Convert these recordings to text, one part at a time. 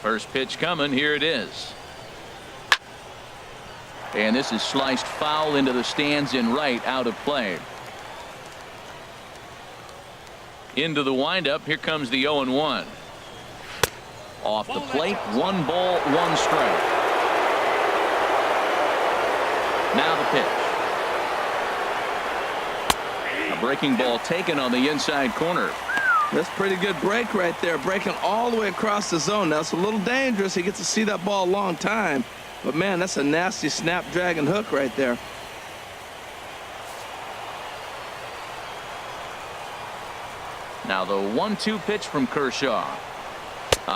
First pitch coming. Here it is. And this is sliced foul into the stands in right, out of play. Into the windup. Here comes the 0-1. Off the plate. 1 ball, 1 strike. Now the pitch. A breaking ball taken on the inside corner. That's a pretty good break right there, breaking all the way across the zone. Now it's a little dangerous. He gets to see that ball a long time, but man, that's a nasty snapdragon hook right there. Now the 1-2 pitch from Kershaw.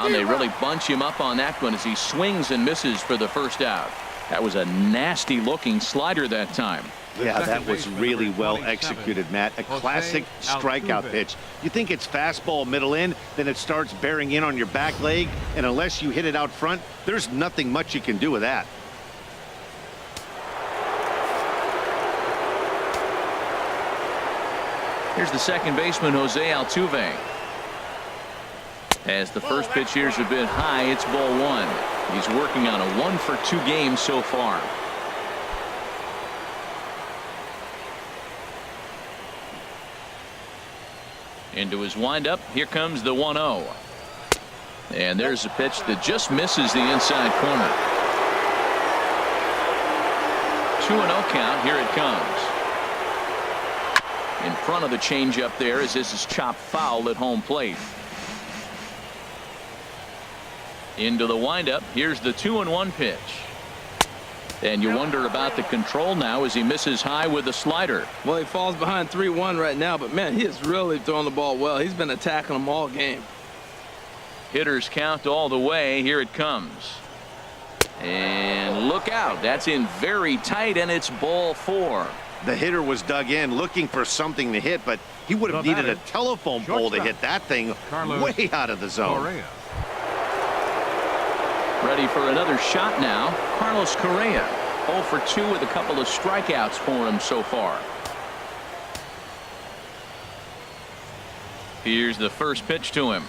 They really bunch him up on that one as he swings and misses for the first out. That was a nasty looking slider that time. Yeah, that was really well executed, Matt. A classic strikeout pitch. You think it's fastball middle in, then it starts bearing in on your back leg, and unless you hit it out front, there's nothing much you can do with that. Here's the second baseman, Jose Altuve. As the first pitch here's a bit high, it's ball 1. He's working on a 1-for-2 game so far. Into his windup. Here comes the 1-0. And there's a pitch that just misses the inside corner. 2-0 count. Here it comes. In front of the changeup there as this is chopped foul at home plate. Into the windup. Here's the 2-1 pitch. And you wonder about the control now as he misses high with the slider. Well, he falls behind 3-1 right now, but man, he is really throwing the ball well. He's been attacking them all game. Hitters count all the way. Here it comes. And look out. That's in very tight, and it's ball 4. The hitter was dug in looking for something to hit, but he would have needed a telephone pole to hit that thing way out of the zone. Ready for another shot now. Carlos Correa, 0-for-2 with a couple of strikeouts for him so far. Here's the first pitch to him.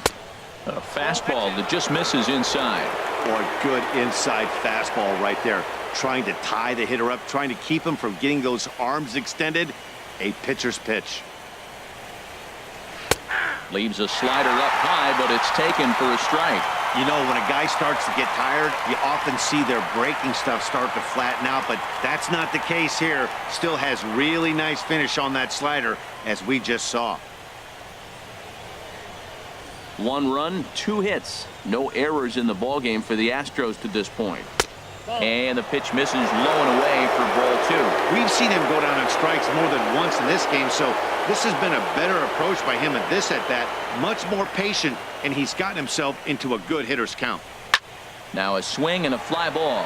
A fastball that just misses inside. Boy, good inside fastball right there. Trying to tie the hitter up, trying to keep him from getting those arms extended. A pitcher's pitch. Leaves a slider up high, but it's taken for a strike. You know, when a guy starts to get tired, you often see their breaking stuff start to flatten out, but that's not the case here. Still has really nice finish on that slider, as we just saw. 1 run, 2 hits. No errors in the ballgame for the Astros to this point. And the pitch misses low and away for ball 2. We've seen him go down on strikes more than once in this game, so this has been a better approach by him at this at-bat. Much more patient, and he's gotten himself into a good hitter's count. Now a swing and a fly ball.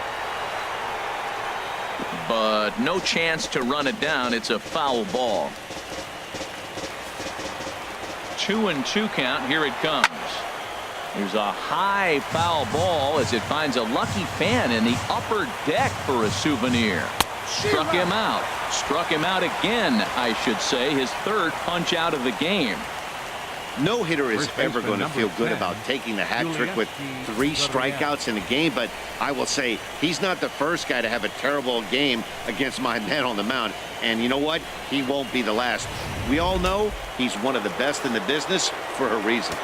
But no chance to run it down. It's a foul ball. 2-2 count. Here it comes. There's a high foul ball as it finds a lucky fan in the upper deck for a souvenir. Struck him out. Struck him out again, I should say. His 3rd punch out of the game. No hitter is ever going to feel good about taking the hat trick with 3 strikeouts in a game, but I will say he's not the first guy to have a terrible game against my man on the mound. And you know what? He won't be the last. We all know he's one of the best in the business for a reason.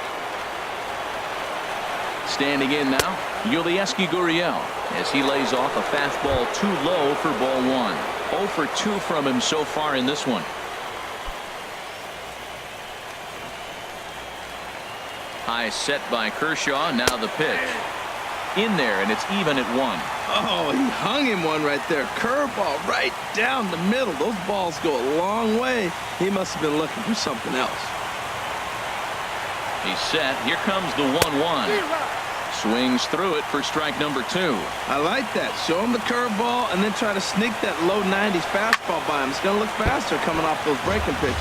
Standing in now, Yulieski Gurriel as he lays off a fastball too low for ball 1. 0-for-2 from him so far in this one. High set by Kershaw. Now the pitch. In there, and it's even at 1. Oh, he hung him one right there. Curveball right down the middle. Those balls go a long way. He must have been looking for something else. He's set. Here comes the 1-1. Swings through it for strike number 2. I like that. Show him the curveball and then try to sneak that low 90s fastball by him. It's going to look faster coming off those breaking pitches.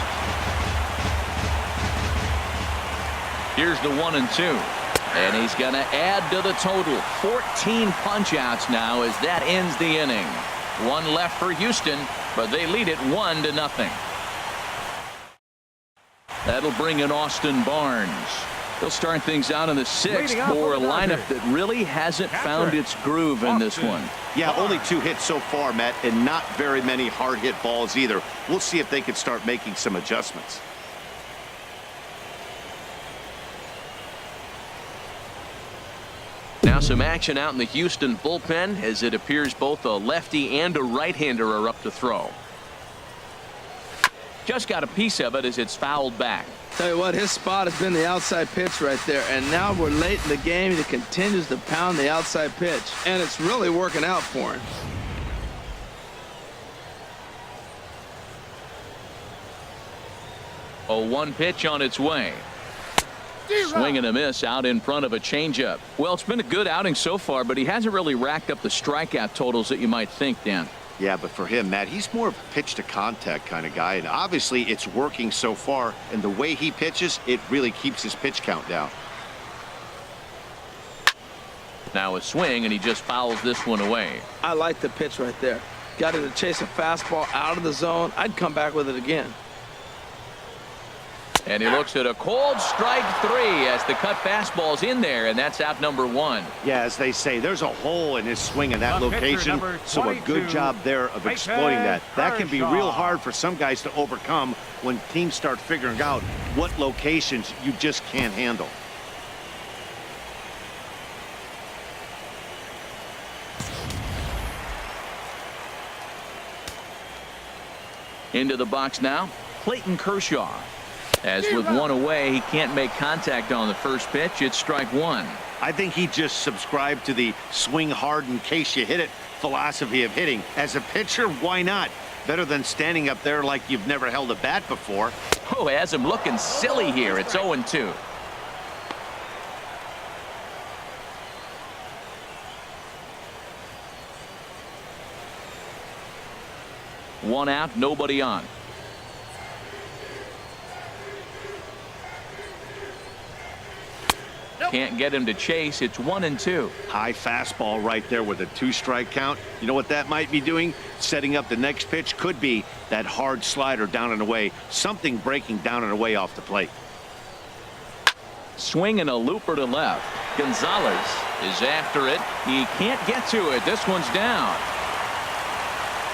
Here's the 1-2. And he's going to add to the total. 14 punch-outs now as that ends the inning. 1 left for Houston, but they lead it 1-0. That'll bring in Austin Barnes. He'll start things out in the sixth for a lineup that really hasn't found its groove in this one. Yeah, only 2 hits so far, Matt, and not very many hard hit balls either. We'll see if they can start making some adjustments. Now some action out in the Houston bullpen, as it appears both a lefty and a right-hander are up to throw. Just got a piece of it as it's fouled back. Tell you what, his spot has been the outside pitch right there, and now we're late in the game. He continues to pound the outside pitch, and it's really working out for him. A 1 pitch on its way. Swing and a miss out in front of a changeup. Well, it's been a good outing so far, but he hasn't really racked up the strikeout totals that you might think, Dan. Yeah, but for him, Matt, he's more of a pitch to contact kind of guy, and obviously it's working so far, and the way he pitches, it really keeps his pitch count down. Now a swing, and he just fouls this one away. I like the pitch right there. Got him to chase a fastball out of the zone. I'd come back with it again. And he looks at a cold strike 3 as the cut fastball's in there, and that's out number 1. Yeah, as they say, there's a hole in his swing in that location, so a good job there of exploiting that. That can be real hard for some guys to overcome when teams start figuring out what locations you just can't handle. Into the box now, Clayton Kershaw. As with 1 away, he can't make contact on the first pitch. It's strike 1. I think he just subscribed to the swing hard in case you hit it philosophy of hitting. As a pitcher, why not? Better than standing up there like you've never held a bat before. Oh, has him looking silly here. It's 0-2. One out, nobody on. Can't get him to chase. It's 1-2. High fastball right there with a 2-strike count. You know what that might be doing? Setting up the next pitch. Could be that hard slider down and away. Something breaking down and away off the plate. Swing and a looper to left. Gonzalez is after it. He can't get to it. This one's down.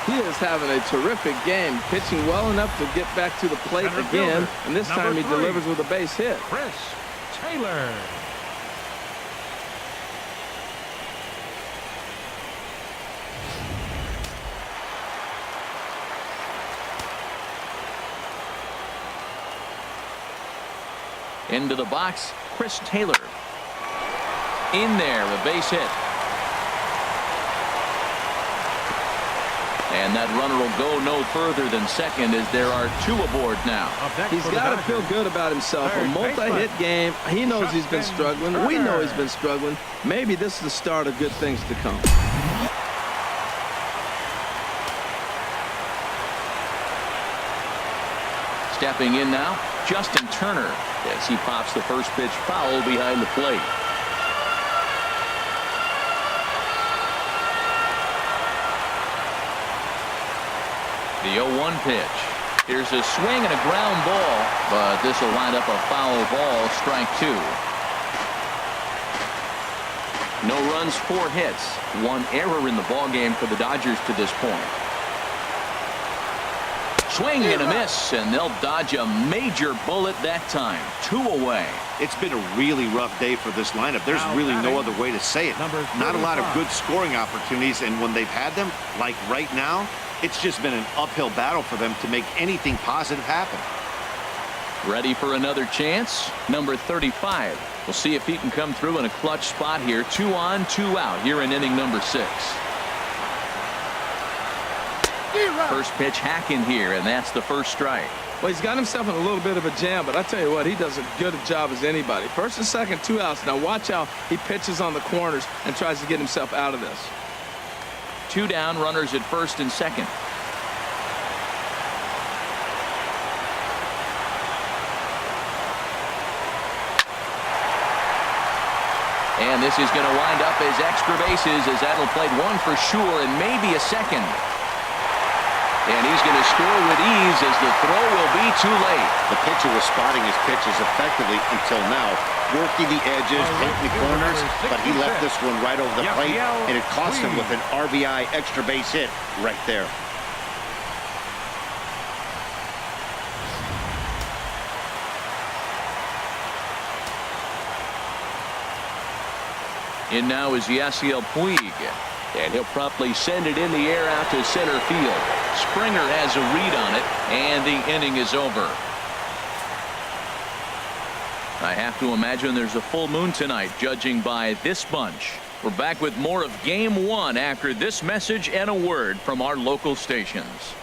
He is having a terrific game, pitching well enough to get back to the plate again, and this time he delivers with a base hit. Chris Taylor. Into the box, Chris Taylor. In there, a base hit. And that runner will go no further than second as there are 2 aboard now. He's got to feel good about himself. A multi-hit game. He knows he's been struggling. We know he's been struggling. Maybe this is the start of good things to come. Stepping in now, Justin Turner, as he pops the first pitch foul behind the plate. The 0-1 pitch. Here's a swing and a ground ball, but this will wind up a foul ball, strike 2. No runs, 4 hits, 1 error in the ballgame for the Dodgers to this point. Swing and a miss, and they'll dodge a major bullet that time. 2 away. It's been a really rough day for this lineup. There's really no other way to say it. Not a lot of good scoring opportunities, and when they've had them, like right now, it's just been an uphill battle for them to make anything positive happen. Ready for another chance? Number 35. We'll see if he can come through in a clutch spot here. 2 on, 2 out here in inning number 6. First pitch hacking here, and that's the first strike. Well, he's got himself in a little bit of a jam, but I tell you what, he does as good a job as anybody. First and second, 2 outs. Now watch how he pitches on the corners and tries to get himself out of this. 2 down, runners at first and second. And this is going to wind up as extra bases, as that'll play 1 for sure and maybe a second. And he's going to score with ease as the throw will be too late. The pitcher was spotting his pitches effectively until now, working the edges, hitting the corners, but he left this one right over the plate, and it cost him with an RBI extra base hit right there. And now is Yasiel Puig. And he'll promptly send it in the air out to center field. Springer has a read on it, and the inning is over. I have to imagine there's a full moon tonight, judging by this bunch. We're back with more of Game 1 after this message and a word from our local stations.